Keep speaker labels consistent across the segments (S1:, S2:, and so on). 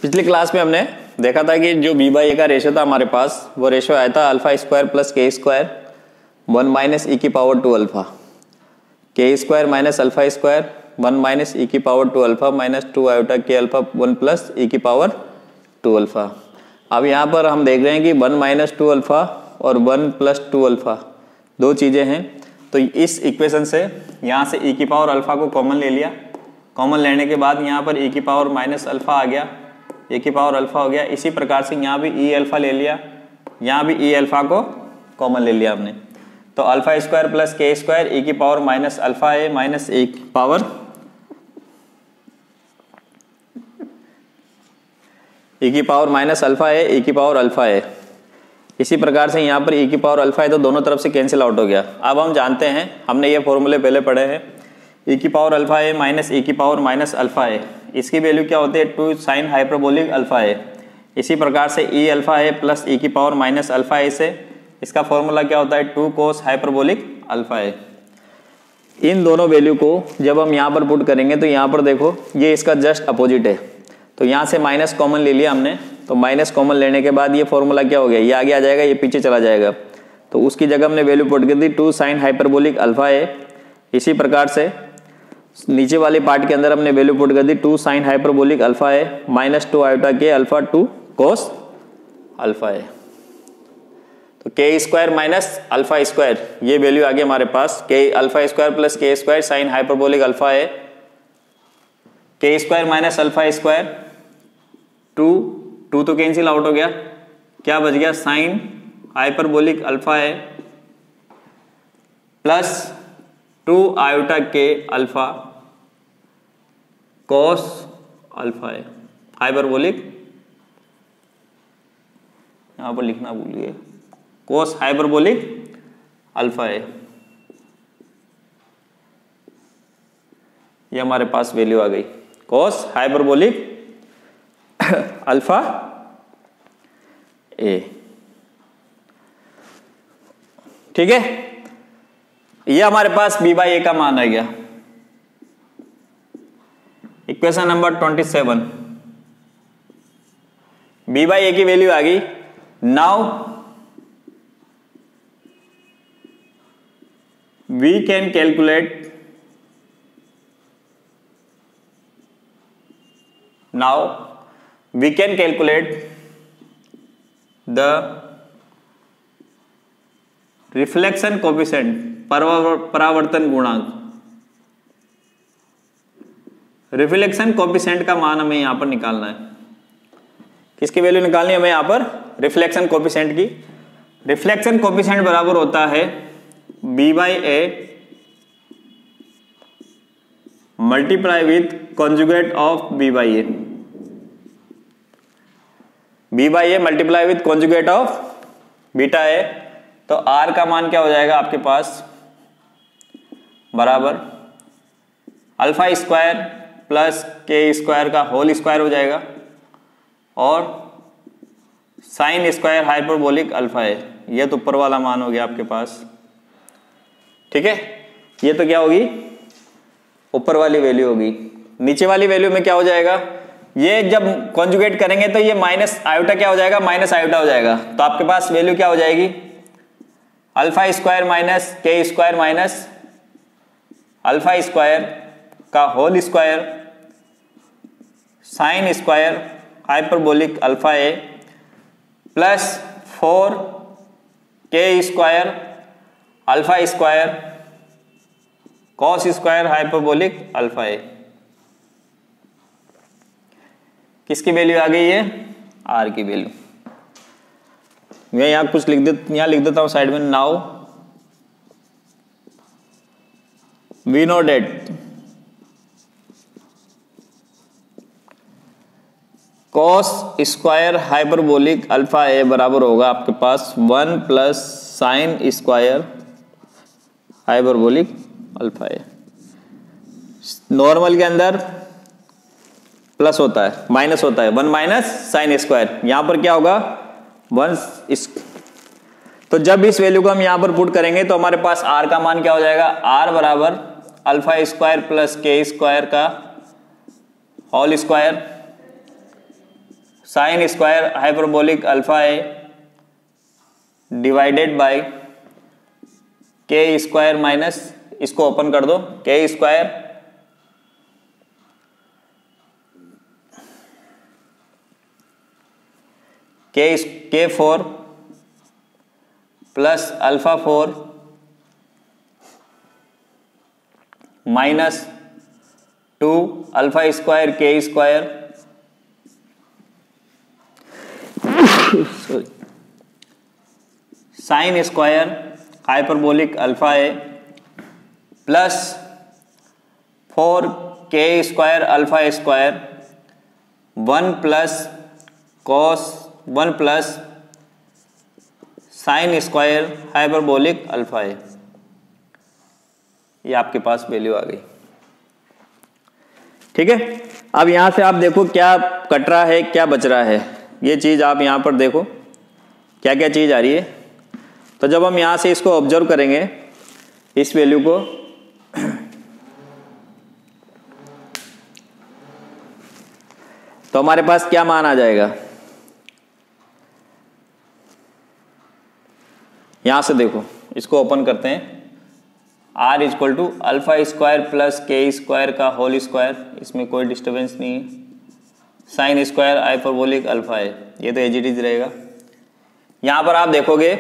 S1: पिछली क्लास में हमने देखा था कि जो b बाई ए का रेशियो था हमारे पास, वो रेशियो आया था अल्फा स्क्वायर प्लस के स्क्वायर 1 माइनस ई की पावर 2 अल्फा, के square minus alpha square 1 minus e की पावर 2 अल्फा माइनस 2 आयोटा के अल्फा 1 प्लस ई की पावर 2 अल्फा। अब यहाँ पर हम देख रहे हैं कि 1 माइनस 2 अल्फा और 1 प्लस 2 अल्फा दो चीज़ें हैं। तो इस इक्वेशन से यहाँ से ई की पावर अल्फा को कॉमन ले लिया, कॉमन लेने के बाद यहाँ पर ई की पावर माइनस अल्फा आ गया, ए की पावर अल्फा हो गया। इसी प्रकार से यहाँ भी ई अल्फा ले लिया, यहाँ भी ई अल्फा को कॉमन ले लिया हमने। तो अल्फा स्क्वायर प्लस के स्क्वायर ई की power minus alpha A minus a की पावर ई की पावर माइनस अल्फा ए ई की पावर अल्फा ए। इसी प्रकार से यहाँ पर ई की पावर अल्फा है तो दोनों तरफ से कैंसिल आउट हो गया। अब हम जानते हैं, हमने ये फॉर्मूले पहले पढ़े हैं, ई की पावर अल्फा ए माइनस ई की पावर माइनस अल्फा ए, इसकी वैल्यू क्या होती है 2 साइन हाइपरबोलिक अल्फा ए। इसी प्रकार से ई अल्फा ए प्लस ई की पावर माइनस अल्फा ए से इसका फॉर्मूला क्या होता है 2 कोस हाइपरबोलिक अल्फा ए। इन दोनों वैल्यू को जब हम यहाँ पर पुट करेंगे तो यहाँ पर देखो ये इसका जस्ट अपोजिट है, तो यहाँ से माइनस कॉमन ले लिया हमने। तो माइनस कॉमन लेने के बाद ये फॉर्मूला क्या हो गया, ये आगे आ जाएगा, ये पीछे चला जाएगा। तो उसकी जगह हमने वैल्यू पुट कर दी 2 साइन हाइपरबोलिक अल्फा ए। इसी प्रकार से नीचे वाले पार्ट के अंदर हमने वैल्यू पुट कर दी 2 साइन हाइपरबोलिक अल्फा ए माइनस 2 आयोटा के अल्फा 2 कोस अल्फा ए। तो K square minus alpha square, ये वैल्यू आ गई हमारे पास, के अल्फा स्क्वायर प्लस के स्क्वायर साइन हाइपरबोलिक अल्फा ए, के स्क्वायर माइनस अल्फा स्क्वायर 2 तो कैंसिल आउट हो गया, क्या बच गया साइन हाइपरबोलिक अल्फा ए प्लस 2 आयोटा के अल्फा कॉस अल्फा ए हाइपरबोलिक, यहां पर लिखना भूल गए, कोस हाइपरबोलिक अल्फा ए। ये हमारे पास वैल्यू आ गई कोस हाइपरबोलिक अल्फा ए। ठीक है, ये हमारे पास b बाई ए का मान आ गया। Equation number 27, b by a की वैल्यू आ गई। Now we can calculate, now we can calculate the reflection coefficient, परावर्तन गुणांक। रिफ्लेक्शन कोफिशिएंट का मान हमें यहां पर निकालना है। किसकी वैल्यू निकालनी है हमें यहां पर, रिफ्लेक्शन कोफिशिएंट की। रिफ्लेक्शन कोफिशिएंट बराबर होता है b by A multiply with conjugate of b by A, b by A multiply with conjugate of beta A. तो r का मान क्या हो जाएगा आपके पास, बराबर अल्फा स्क्वायर प्लस के स्क्वायर का होल स्क्वायर हो जाएगा और sign square hyperbolic alpha A. ये तो ऊपर वाला मान हो गया आपके पास। ठीक है, ये तो क्या होगी, ऊपर वाली वैल्यू होगी। नीचे वाली वैल्यू में क्या हो जाएगा, ये जब कॉन्जुगेट करेंगे तो ये माइनस आयोटा क्या हो जाएगा, माइनस आयोटा हो जाएगा। तो आपके पास वैल्यू क्या हो जाएगी, alpha square minus K square minus alpha square का whole square sine square hyperbolic alpha A plus 4 K square alpha square cos square hyperbolic alpha A. किसकी वैल्यू आ गई है, आर की वैल्यू। मैं यहां कुछ लिख देता हूं साइड में। Now we know that cos square hyperbolic alpha A बराबर होगा आपके पास 1 plus sine square hyperbolic alpha A. Normal के अंदर प्लस होता है, माइनस होता है, 1 माइनस साइन स्क्वायर। यहां पर क्या होगा 1 तो जब इस वैल्यू को हम यहां पर पुट करेंगे तो हमारे पास r का मान क्या हो जाएगा, r बराबर अल्फा स्क्वायर प्लस के स्क्वायर का whole square sine square hyperbolic alpha A divided by के स्क्वायर माइनस, इसको ओपन कर दो, K square K 4 plus alpha 4 minus 2 alpha square के square sine square hyperbolic alpha A plus 4 K square alpha square 1 plus cos 1 plus sine square hyperbolic alpha A. ये आपके पास value आ गई। ठीक है, अब यहां से आप देखो क्या कट रहा है, क्या बच रहा है। ये चीज आप यहां पर देखो क्या क्या चीज आ रही है। तो जब हम यहां से इसको ऑब्जर्व करेंगे इस वैल्यू को, तो हमारे पास क्या मान आ जाएगा। यहां से देखो, इसको ओपन करते हैं। r equal to alpha square plus के स्क्वायर का होल स्क्वायर, इसमें कोई डिस्टर्बेंस नहीं है, साइन स्क्वायर हाइपरबोलिक अल्फा है, ये तो एज इट इज रहेगा। यहां पर आप देखोगे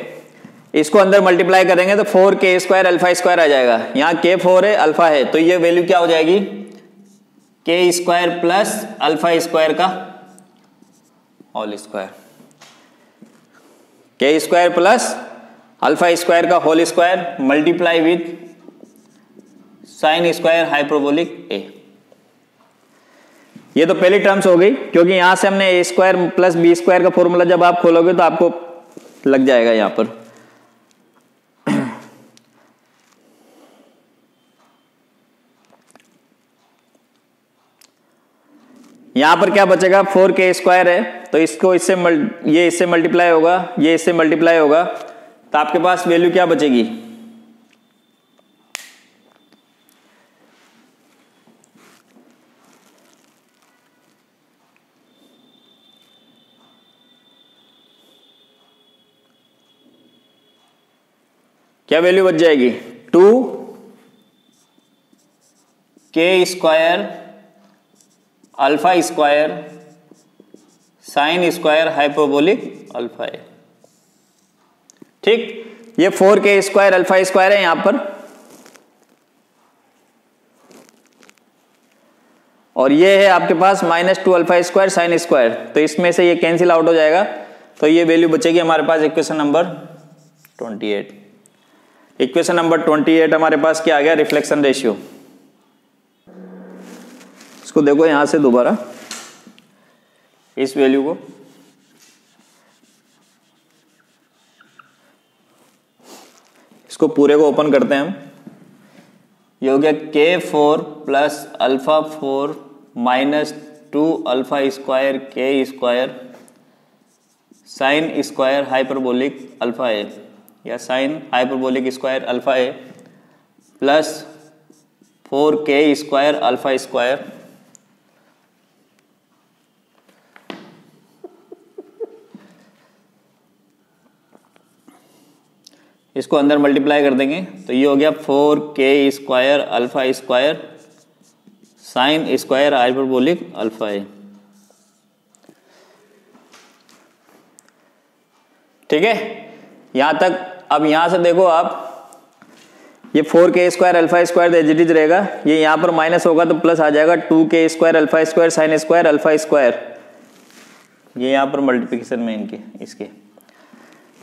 S1: इसको अंदर मल्टीप्लाई करेंगे तो 4 के स्क्वायर अल्फा स्क्वायर आ जाएगा। यहाँ के 4 है, अल्फा है, तो ये वैल्यू क्या हो जाएगी, K square plus alpha square का होल स्क्वायर, के स्क्वायर प्लस अल्फा स्क्वायर का whole square multiply with sine square hyperbolic A. ये तो पहली टर्म्स हो गई, क्योंकि यहां से हमने ए स्क्वायर प्लस बी स्क्वायर का फॉर्मूला जब आप खोलोगे तो आपको लग जाएगा यहां पर। यहां पर क्या बचेगा, 4 के स्क्वायर है, तो इसको इससे ये इससे मल्टीप्लाई होगा, ये इससे मल्टीप्लाई होगा, तो आपके पास वैल्यू क्या बचेगी, क्या वैल्यू बच जाएगी, 2 के square alpha square sine square hyperbolic alpha है। ठीक, ये 4 के स्क्वायर अल्फा स्क्वायर है यहां पर, और ये है आपके पास -2 अल्फा स्क्वायर साइन स्क्वायर, तो इसमें से ये कैंसिल आउट हो जाएगा, तो ये वैल्यू बचेगी हमारे पास इक्वेशन नंबर 28। इक्वेशन नंबर 28 हमारे पास क्या आ गया, रिफ्लेक्शन रेशियो। इसको देखो यहां से दोबारा, इस वैल्यू को इसको पूरे को ओपन करते हैं हम। ये हो गया K4 plus alpha 4 minus 2 alpha square के square sine square hyperbolic alpha A, या साइन हाइपरबोलिक स्क्वायर अल्फा ए plus 4 K square alpha square इसको अंदर मल्टीप्लाई कर देंगे, तो ये हो गया 4 K square alpha square sine square hyperbolic alpha A. ठीक है, यहां तक। अब यहां से देखो आप, ये 4 K square alpha square as it is रहेगा, ये यहां पर माइनस होगा तो प्लस आ जाएगा 2 के square alpha square sine square alpha square, ये यहां पर मल्टीप्लिकेशन में इनके इसके,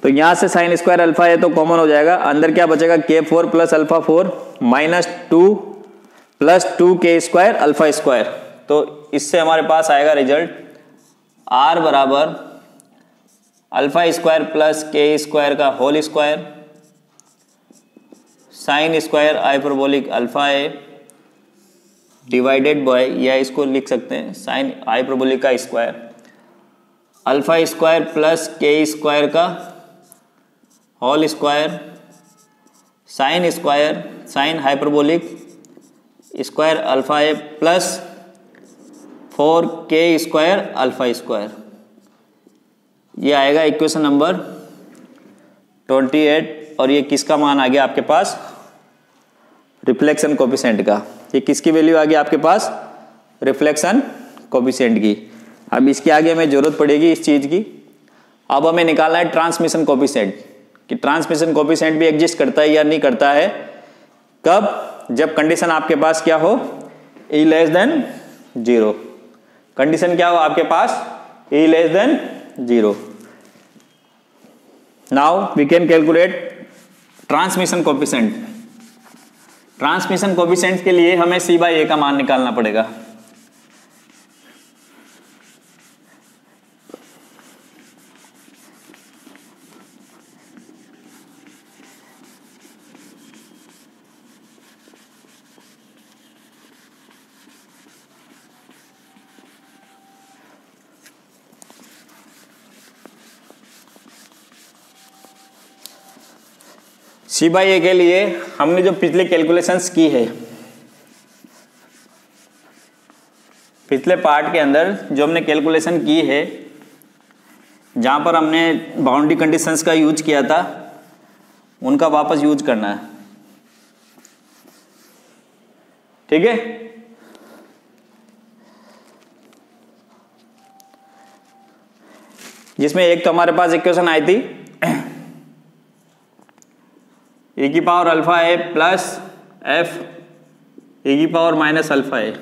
S1: तो यहां से साइन स्क्वायर अल्फा है तो कॉमन हो जाएगा, अंदर क्या बचेगा, K4 plus alpha 4 minus 2 plus 2 के स्क्वायर अल्फा स्क्वायर, तो इससे हमारे पास आएगा रिजल्ट R बराबर अल्फा स्क्वायर प्लस के स्क्वायर का whole square sine square hyperbolic alpha A divided by, या इसको लिख सकते हैं साइन हाइपरबोलिक का स्क्वायर अल्फा स्क्वायर प्लस के स्क्वायर का whole square sine square sine hyperbolic square alpha ए plus 4 K square alpha square. ये आएगा इक्वेशन नंबर 28। और ये किसका मान आ गया आपके पास? रिफ्लेक्शन कोफिशिएंट का। ये किसकी वैल्यू आ गई आपके पास? रिफ्लेक्शन कोफिशिएंट की। अब इसके आगे हमें जरूरत पड़ेगी इस चीज की। अब हमें निकालना है ट्रांसमिशन कोफिशिएंट, कि ट्रांसमिशन कोफिशिएंट भी एग्जिस्ट करता है या नहीं करता है। कब? जब कंडीशन आपके पास क्या हो? E less than 0। कंडीशन क्या हो आपके पास? E less than 0। Now we can calculate transmission coefficient. Transmission coefficient के लिए हमें C/A का मान निकालना पड़ेगा। C/A के लिए हमने जो पिछले कैलकुलेशंस की है, पिछले पार्ट के अंदर जो हमने कैलकुलेशन की है, जहां पर हमने बाउंड्री कंडीशंस का यूज किया था, उनका वापस यूज करना है। ठीक है? जिसमें एक तो हमारे पास इक्वेशन आई थी e की पावर अल्फा ए प्लस एफ e की पावर माइनस अल्फा ए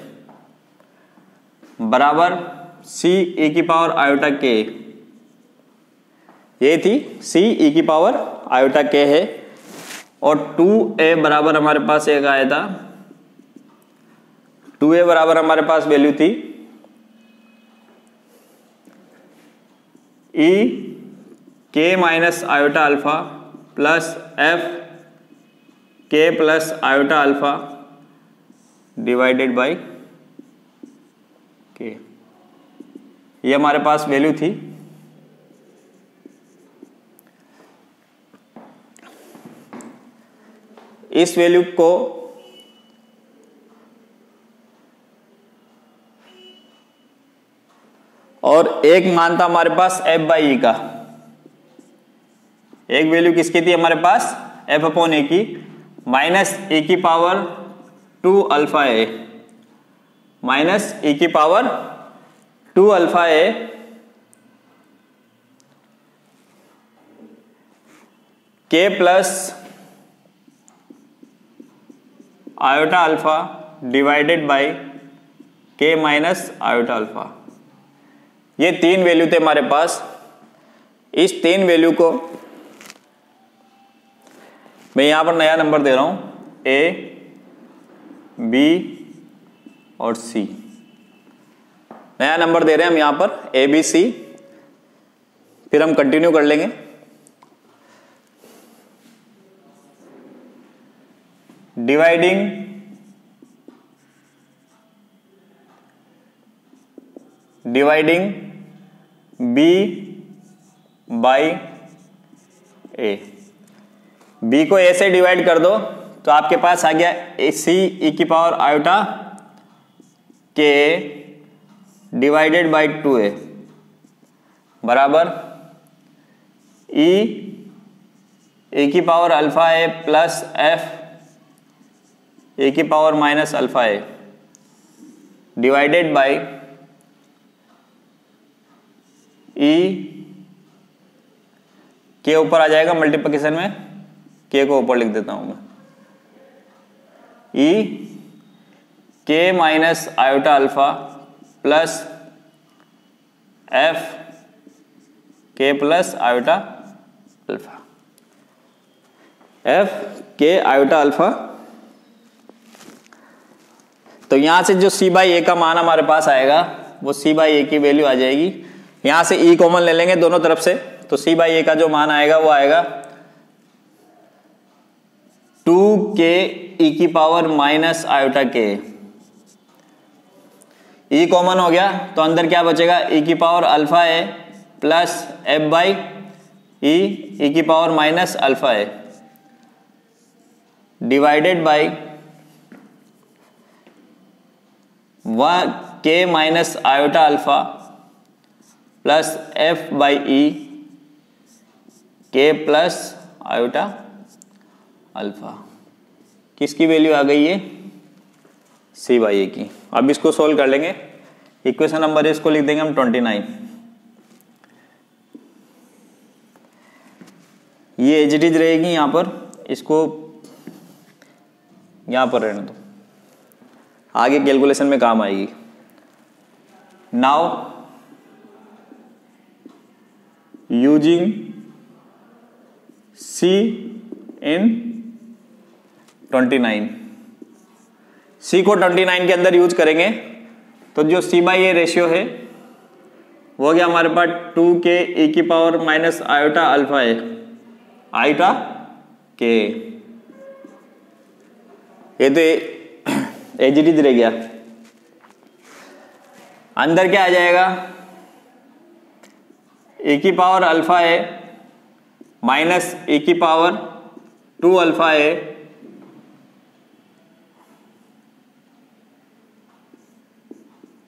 S1: बराबर c e की पावर आयोटा के। ये थी c e की पावर आयोटा के है। और 2a बराबर हमारे पास एक आया था, 2a बराबर हमारे पास वैल्यू थी e k minus iota alpha plus F k plus iota alpha divided by k. ये हमारे पास वैल्यू थी। इस वैल्यू को और एक मान था हमारे पास F/E का। एक वैल्यू किसकी थी हमारे पास? F/A की, माइनस e की पावर 2 अल्फा ए, माइनस e की पावर 2 अल्फा ए के plus iota alpha divided by के माइनस आयोटा अल्फा। ये तीन वैल्यू थे हमारे पास। इस तीन वैल्यू को मैं यहां पर नया नंबर दे रहा हूं, A, B और C। नया नंबर दे रहे हैं हम यहां पर A, B, C। फिर हम कंटिन्यू कर लेंगे। Dividing B by A। B को A से डिवाइड कर दो तो आपके पास आ गया C e की power iota k divided by 2a बराबर e की power alpha A plus F a की power minus alpha A divided by e के ऊपर आ जाएगा मल्टीप्लिकेशन में, के को ऊपर लिख देता हूं मैं, e k minus iota alpha plus F k plus iota alpha, F के आयोटा अल्फा। तो यहां से जो C/A का मान हमारे पास आएगा वो C/A की वैल्यू आ जाएगी। यहां से E कॉमन ले लेंगे दोनों तरफ से, तो C/A का जो मान आएगा वो आएगा 2k e की power minus iota k. E common हो गया तो अंदर क्या बचेगा, e की power alpha A plus F by e की power minus alpha A divided by k minus iota alpha plus F by e k plus iota alpha, किसकी value आ गई है, सी बाई ए की। अब इसको सोल्व कर लेंगे। इक्वेशन नंबर इसको लिख देंगे हम 29। ये एज इट इज रहेगी यहाँ पर, इसको यहाँ पर रहने दो, आगे कैलकुलेशन में काम आएगी। Now using C in 29, C को 29 के अंदर यूज करेंगे तो जो C बाई ए रेशियो है वो गया हमारे पास 2k e की पावर माइनस आयोटा अल्फा है, आयोटा के, ये तो एजिटिज रह गया। अंदर क्या आ जाएगा, e की पावर अल्फा है माइनस e की पावर 2 अल्फा है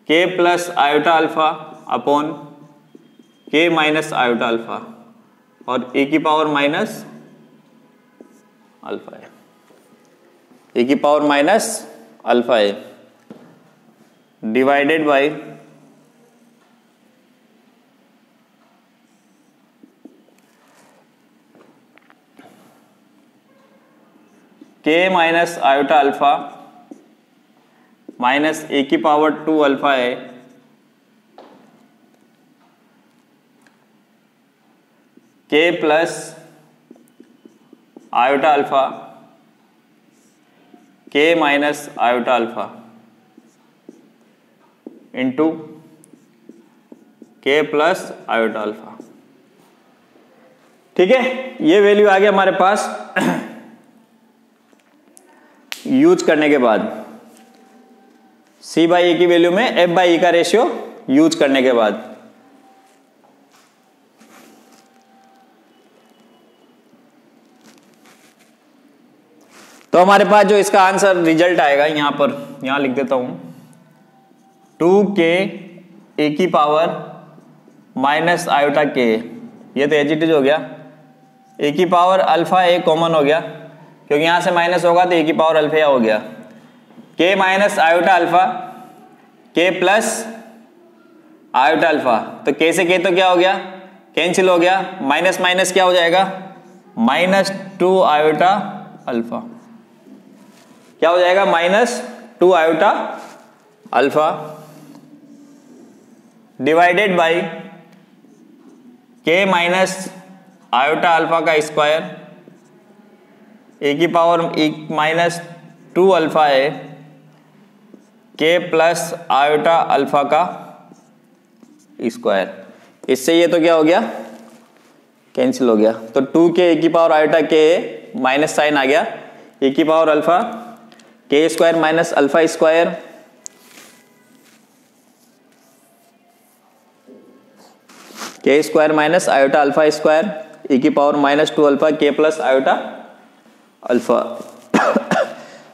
S1: k plus iota alpha upon k minus iota alpha और e की पावर माइनस अल्फा है, e की पावर माइनस अल्फा है divided by k minus iota alpha minus a की power 2 alpha है k plus iota alpha k minus iota alpha into k plus iota alpha. ठीक है, ये value आ गया हमारे पास यूज करने के बाद, C बाई ए की वैल्यू में F बाई ए का रेशियो यूज करने के बाद। तो हमारे पास जो इसका आंसर रिजल्ट आएगा यहां पर, यहां लिख देता हूं 2k ए की पावर माइनस आयोटा के, ये तो एज इट इज हो गया, ए की पावर अल्फा ए कॉमन हो गया क्योंकि यहां से माइनस होगा तो ए की पावर अल्फा हो गया, के minus iota alpha k plus iota alpha, तो के से के तो क्या हो गया, कैंसिल हो गया, माइनस माइनस क्या हो जाएगा, माइनस 2 आयोटा अल्फा, क्या हो जाएगा, minus 2 iota alpha divided by के माइनस आयोटा अल्फा का स्क्वायर, ए की पावर माइनस 2 अल्फा है के प्लस आयोटा अल्फा का स्क्वायर, इससे ये तो क्या हो गया, कैंसिल हो गया, तो 2k ए की power iota k minus sine आ गया, ए की पावर अल्फा के स्क्वायर माइनस अल्फा स्क्वायर के square minus iota alpha square a की power minus 2 alpha k plus iota alpha.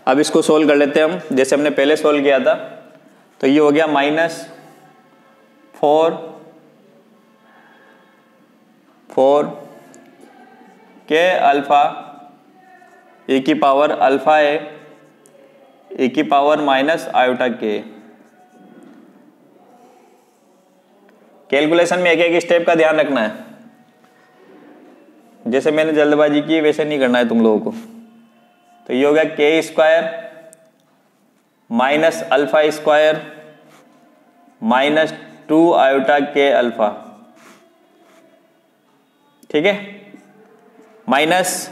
S1: अब इसको सोल्व कर लेते हैं हम जैसे हमने पहले सोल्व किया था, तो ये हो गया माइनस 4 के अल्फा ए की पावर अल्फा है ए की पावर माइनस आयोटा के। कैलकुलेशन में एक एक स्टेप का ध्यान रखना है, जैसे मैंने जल्दबाजी की वैसे नहीं करना है तुम लोगों को। तो ये हो गया के square minus alpha square minus 2 iota के अल्फा, ठीक है, माइनस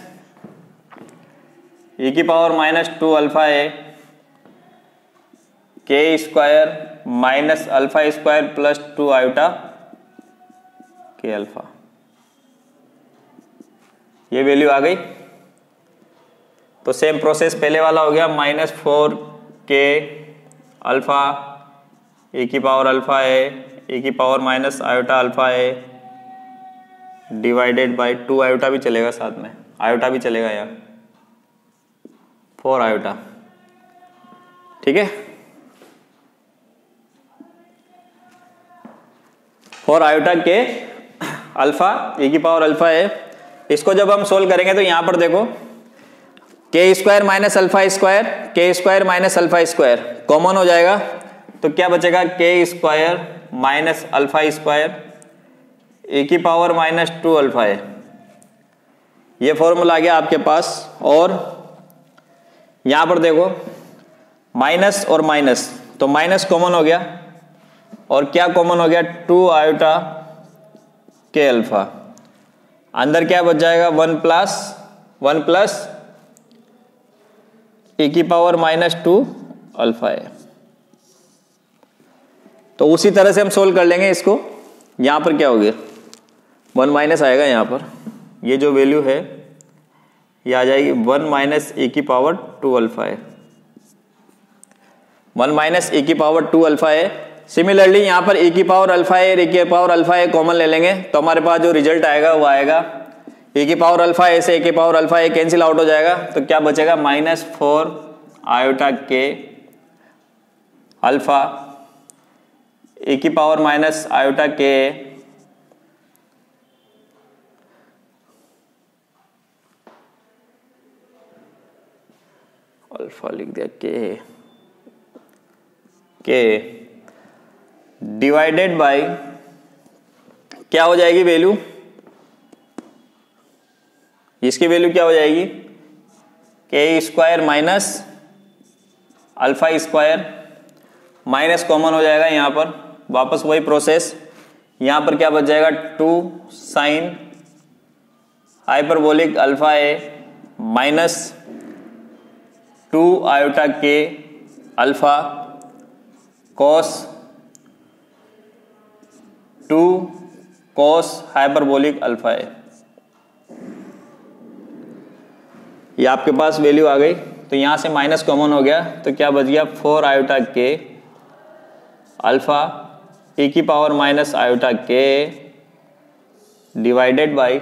S1: ए की पावर माइनस 2 अल्फा है के square minus alpha square plus 2 iota के अल्फा, ये वैल्यू आ गई। तो सेम प्रोसेस पहले वाला हो गया, माइनस 4 के अल्फा ए की पावर अल्फा है ए की पावर माइनस आयोटा अल्फा है डिवाइडेड बाय 2 आयोटा भी चलेगा, साथ में आयोटा भी चलेगा यार, 4 आयोटा, ठीक है, 4 आयोटा के अल्फा ए की पावर अल्फा है इसको जब हम सोल्व करेंगे तो यहां पर देखो के स्क्वायर माइनस अल्फा स्क्वायर, के square minus alpha square common हो जाएगा, तो क्या बचेगा के square minus alpha square a की पावर माइनस 2 अल्फा है। ये फॉर्मूला आ गया आपके पास। और यहां पर देखो माइनस और माइनस, तो माइनस कॉमन हो गया और क्या कॉमन हो गया 2 आयोटा के अल्फा। अंदर क्या बच जाएगा 1 प्लस ए की पावर माइनस 2 अल्फा है। तो उसी तरह से हम सोल्व कर लेंगे इसको। यहां पर क्या हो गया 1 माइनस आएगा, यहां पर ये जो वैल्यू है ये आ जाएगी 1 माइनस ए की पावर 2 अल्फा है, 1 माइनस ए की पावर 2 अल्फा है। सिमिलरली यहां पर ए की पावर अल्फा है, ए की पावर अल्फा है कॉमन ले लेंगे तो हमारे पास जो रिजल्ट आएगा वो आएगा ए की पावर अल्फा ए से ए की पावर अल्फा ए कैंसिल आउट हो जाएगा, तो क्या बचेगा माइनस 4 आयोटा के अल्फा ए की पावर माइनस आयोटा के अल्फा लिख दिया के डिवाइडेड बाय क्या हो जाएगी वैल्यू, इसकी वैल्यू क्या हो जाएगी K square minus alpha square, minus common हो जाएगा यहां पर, वापस वही प्रोसेस। यहां पर क्या बच जाएगा 2 साइन हाइपरबोलिक अल्फा ए माइनस 2 आयोटा के alpha cos 2 cos hyperbolic alpha है। ये आपके पास वैल्यू आ गई, तो यहां से माइनस कॉमन हो गया तो क्या बच गया 4 आयोटा के अल्फा ए की power minus iota k divided by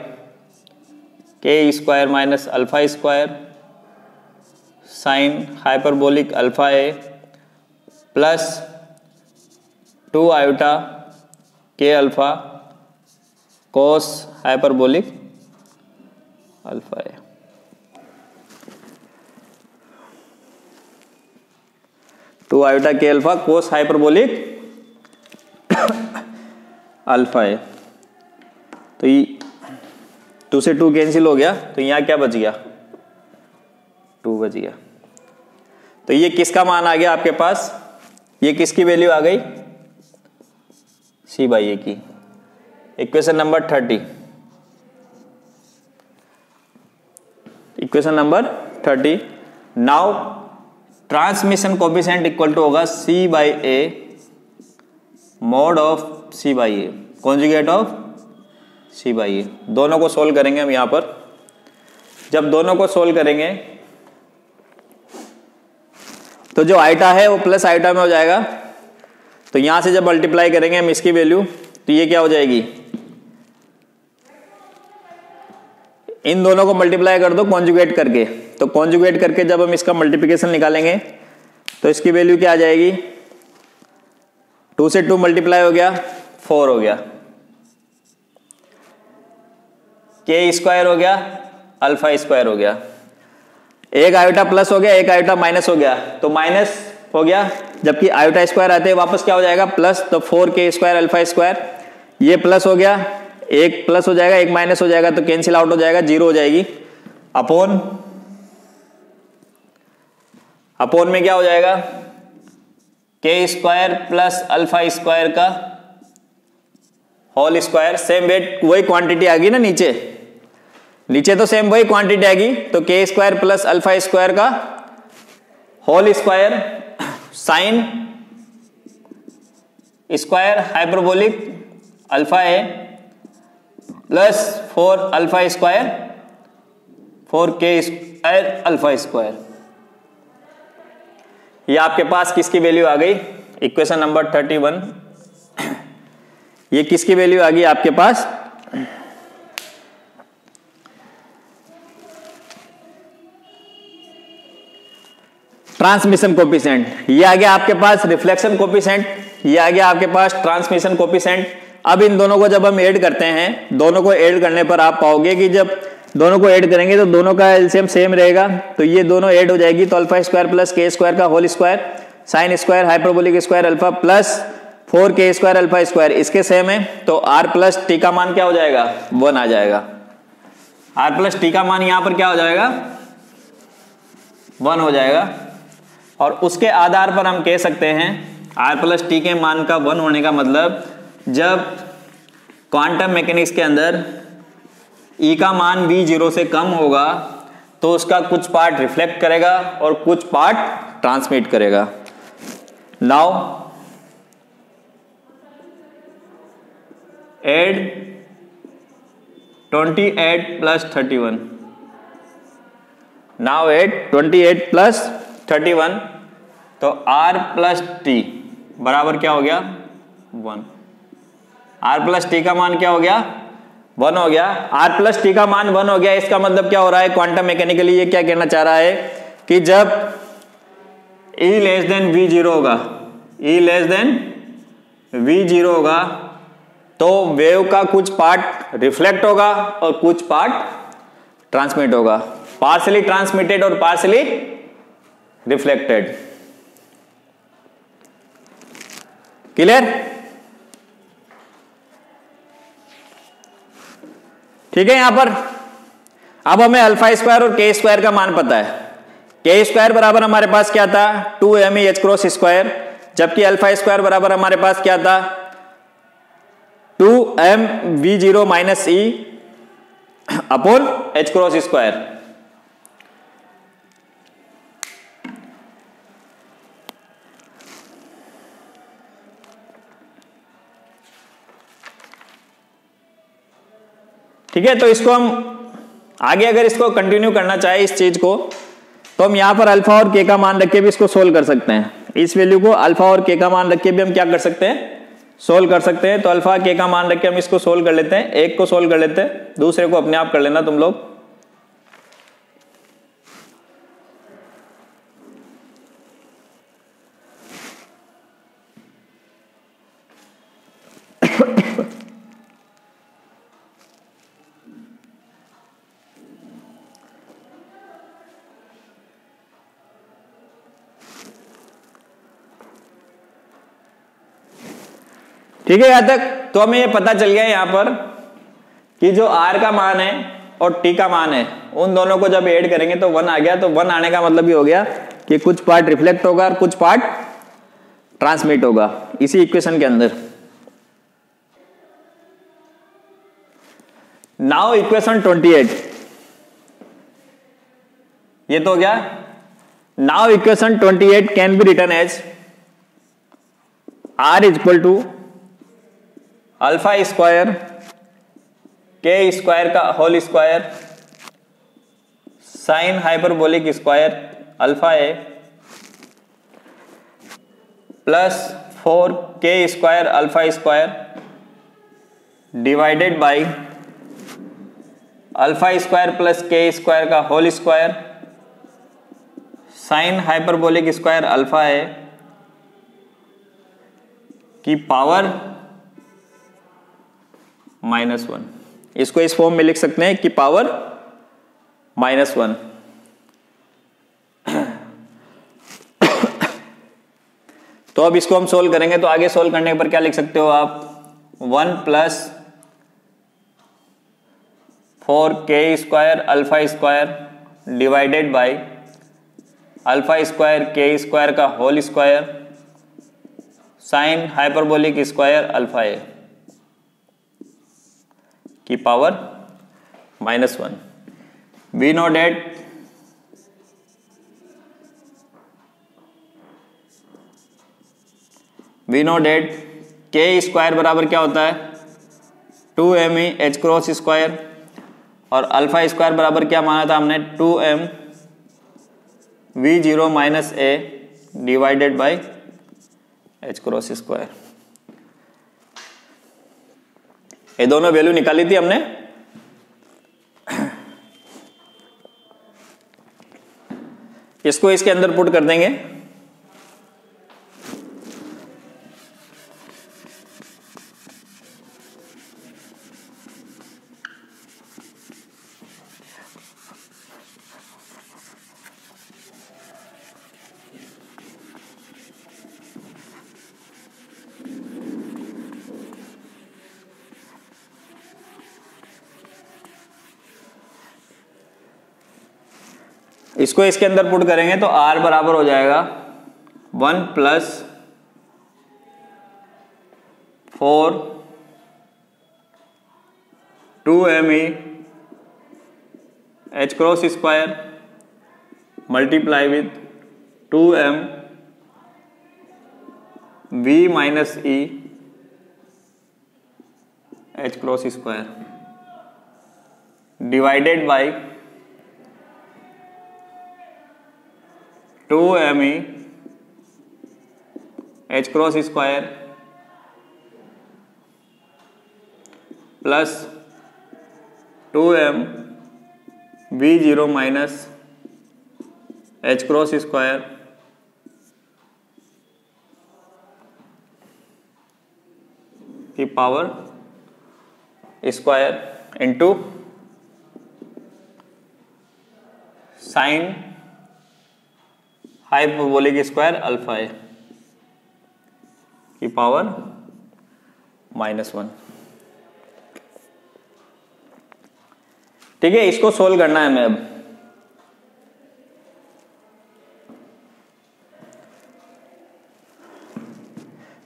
S1: के square minus alpha square sine hyperbolic alpha ए प्लस 2 आयोटा के alpha cos hyperbolic alpha a. Two iota के अल्फा कोस हाइपरबोलिक अल्फा है। तो ये 2 से 2 कैंसिल हो गया, तो यहां क्या बच गया 2 बच गया। तो ये किसका मान आ गया आपके पास, ये किसकी वैल्यू आ गई सी बाई ए की। Equation number 30, equation number 30। Now transmission coefficient equal to होगा C by a mod of C by a conjugate of C by a. दोनों को सोल्व करेंगे हम यहां पर। जब दोनों को सोल्व करेंगे तो जो आइटा है वो प्लस आइटा में हो जाएगा, तो यहां से जब मल्टीप्लाई करेंगे हम इसकी वैल्यू तो ये क्या हो जाएगी, इन दोनों को मल्टीप्लाई कर दो कॉन्जुगेट करके। तो कॉन्जुगेट करके जब हम इसका मल्टीप्लिकेशन निकालेंगे तो इसकी वैल्यू क्या आ जाएगी, 2 से 2 मल्टीप्लाई हो गया 4 हो गया, के स्क्वायर हो गया अल्फा स्क्वायर हो गया, एक आयोटा प्लस हो गया एक आयोटा माइनस हो गया, तो माइनस हो गया, जबकि आयोटा स्क्वायर आते हैं वापस क्या हो जाएगा प्लस, तो 4 के स्क्वायर अल्फा स्क्वायर, ये प्लस हो गया एक प्लस हो जाएगा एक माइनस हो जाएगा तो कैंसिल आउट हो जाएगा, 0 हो जाएगी। अपोन में क्या हो जाएगा के स्क्वायर प्लस अल्फा स्क्वायर का होल स्क्वायर, सेम वेट वही क्वांटिटी आ गई ना, नीचे तो सेम वही क्वांटिटी आएगी, तो K square plus alpha square का whole square sine square hyperbolic alpha है plus 4 alpha square 4 K square alpha square. ये आपके पास किसकी वैल्यू आ गई, इक्वेशन नंबर 31। ये किसकी वैल्यू आ गई आपके पास, ट्रांसमिशन कोफिशिएंट। ये आ गया आपके पास रिफ्लेक्शन कोफिशिएंट, ये आ गया आपके पास ट्रांसमिशन कोफिशिएंट। अब इन दोनों को जब हम ऐड करते हैं, दोनों को ऐड करने पर आप पाओगे कि जब दोनों को ऐड करेंगे तो दोनों का एलसीएम सेम रहेगा, तो ये दोनों ऐड हो जाएगी, तो अल्फा स्क्वायर प्लस के स्क्वायर का whole square sine square hyperbolic square alpha plus 4k square alpha square इसके सेम है, तो r प्लस टी का मान क्या हो जाएगा 1 आ जाएगा। r प्लस टी का मान यहां पर क्या हो जाएगा 1 हो जाएगा, और उसके आधार पर हम कह सकते हैं r प्लस टी के मान का 1 होने का मतलब जब क्वांटम मैकेनिक्स के अंदर E का मान V0 से कम होगा तो उसका कुछ पार्ट रिफ्लेक्ट करेगा और कुछ पार्ट ट्रांसमिट करेगा। Now add 28 plus 31, now add 28 plus 31, तो R प्लस टी बराबर क्या हो गया 1। R प्लस टी का मान क्या हो गया 1 हो गया। R प्लस टी का मान 1 हो गया, इसका मतलब क्या हो रहा है क्वांटम मैकेनिकली ये क्या कहना चाह रहा है कि जब E लेस देन V0 होगा, E लेस देन V0 होगा तो वेव का कुछ पार्ट रिफ्लेक्ट होगा और कुछ पार्ट ट्रांसमिट होगा, पार्शियली ट्रांसमिटेड और पार्शियली रिफ्लेक्टेड। क्लियर? ठीक है। यहां पर अब हमें अल्फा स्क्वायर और के स्क्वायर का मान पता है। के स्क्वायर बराबर हमारे पास क्या था 2m h क्रॉस स्क्वायर, जबकि अल्फा स्क्वायर बराबर हमारे पास क्या था 2m v0 minus e upon h cross square. ठीक है, तो इसको हम आगे अगर इसको कंटिन्यू करना चाहे इस चीज को, तो हम यहां पर अल्फा और के का मान रख के भी इसको सोल्व कर सकते हैं। इस वैल्यू को अल्फा और के का मान रख के भी हम क्या कर सकते हैं सोल्व कर सकते हैं। तो अल्फा के का मान रख के हम इसको सोल्व कर लेते हैं, एक को सोल्व कर लेते हैं, दूसरे को अपने आप कर लेना तुम लोग। ठीक है, यहां तक तो हमें ये पता चल गया यहां पर कि जो R का मान है और T का मान है उन दोनों को जब ऐड करेंगे तो 1 आ गया। तो 1 आने का मतलब ये हो गया कि कुछ पार्ट रिफ्लेक्ट होगा और कुछ पार्ट ट्रांसमिट होगा इसी इक्वेशन के अंदर। नाउ इक्वेशन 28 ये तो हो गया। Now equation 28 can be written as R is equal to alpha square के स्क्वायर का whole square sine hyperbolic square alpha A plus 4k square alpha square divided by alpha square plus के square का whole square sine hyperbolic square alpha a की power -1। इसको इस form में लिख सकते हैं कि पावर -1। तो अब इसको हम सोल्व करेंगे, तो आगे सोल्व करने पर क्या लिख सकते हो आप 1 plus 4k square alpha square divided by alpha square के स्क्वायर का whole square sine hyperbolic square alpha a की power -1। We know that k square बराबर क्या होता है 2m h क्रॉस स्क्वायर, और अल्फा स्क्वायर बराबर क्या माना था हमने 2m v0 minus E divided by h cross square. ये दोनों वैल्यू निकाली थी हमने। इसको इसके अंदर पुट कर देंगे। इसको इसके अंदर पुट करेंगे तो R बराबर हो जाएगा 1 plus 4 2me h cross square multiply with 2m v minus e h cross square divided by 2me h cross square plus 2m v0 minus h cross square की power square into sine hyperbolic square alpha a की power -1। ठीक है, इसको solve करना है हमें अब।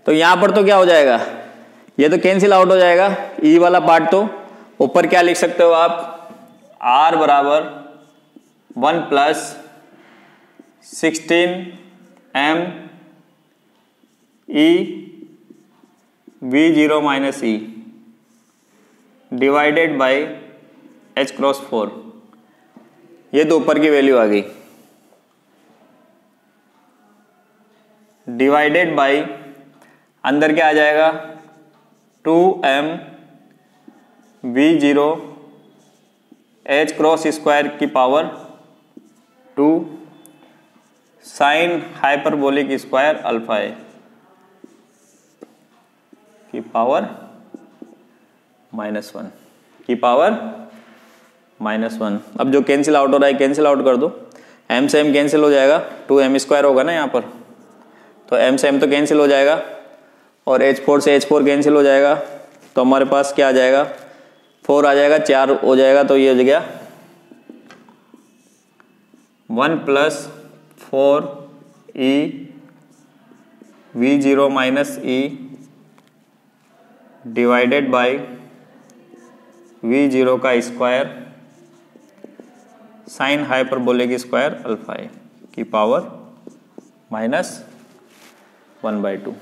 S1: तो यहां पर तो क्या हो जाएगा, ये तो कैंसिल आउट हो जाएगा, ई वाला पार्ट। तो ऊपर क्या लिख सकते हो आप, r बराबर 1 plus 16m e v0 minus e divided by h cross 4। ये तो ऊपर की वैल्यू आ गई, डिवाइडेड बाई अंदर क्या आ जाएगा 2m v0 h cross square की power 2 sine hyperbolic square alpha a की पावर -1 की पावर -1। अब जो कैंसिल आउट हो रहा है कैंसिल आउट कर दो, m से m कैंसिल हो जाएगा, 2m स्क्वायर होगा ना यहाँ पर, तो m से m तो कैंसिल हो जाएगा और h4 से h4 कैंसिल हो जाएगा। तो हमारे पास क्या आ जाएगा, 4 आ जाएगा, 4 हो जाएगा, तो ये हो गया 1 plus 4e v0 minus e divided by v0 का square sine hyperbolic square alpha a की पावर -1/2।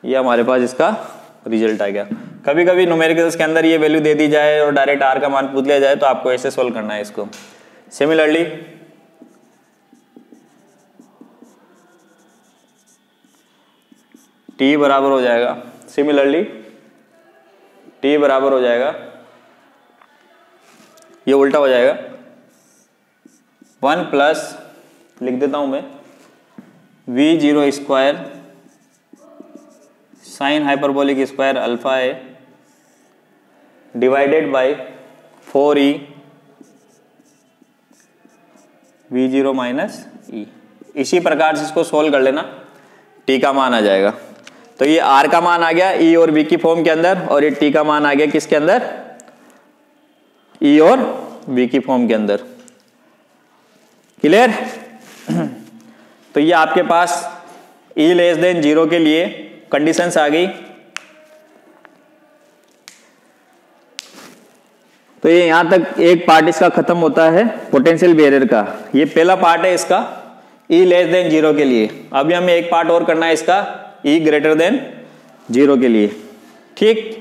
S1: ये हमारे पास इसका रिजल्ट आ गया। कभी कभी न्यूमेरिकल्स के अंदर ये वैल्यू दे दी जाए और डायरेक्ट r का मान पूछ लिया जाए, तो आपको ऐसे सोल्व करना है इसको। सिमिलरली t बराबर हो जाएगा, t बराबर हो जाएगा, ये उल्टा हो जाएगा, 1 प्लस लिख देता हूं मैं v0 square sine hyperbolic square alpha A divided by 4e v0 minus e। इसी प्रकार से इसको सोल्व कर लेना, t का मान आ जाएगा। तो ये r का मान आ गया e और v की फॉर्म के अंदर, और ये t का मान आ गया किसके अंदर, e और v की फॉर्म के अंदर। क्लियर? तो ये आपके पास e लेस देन 0 के लिए कंडीशंस आ गई। तो ये यहां तक एक पार्ट इसका खत्म होता है पोटेंशियल बैरियर का। ये पहला पार्ट है इसका e लेस देन 0 के लिए। अभी हमें एक पार्ट और करना है इसका e ग्रेटर देन 0 के लिए। ठीक,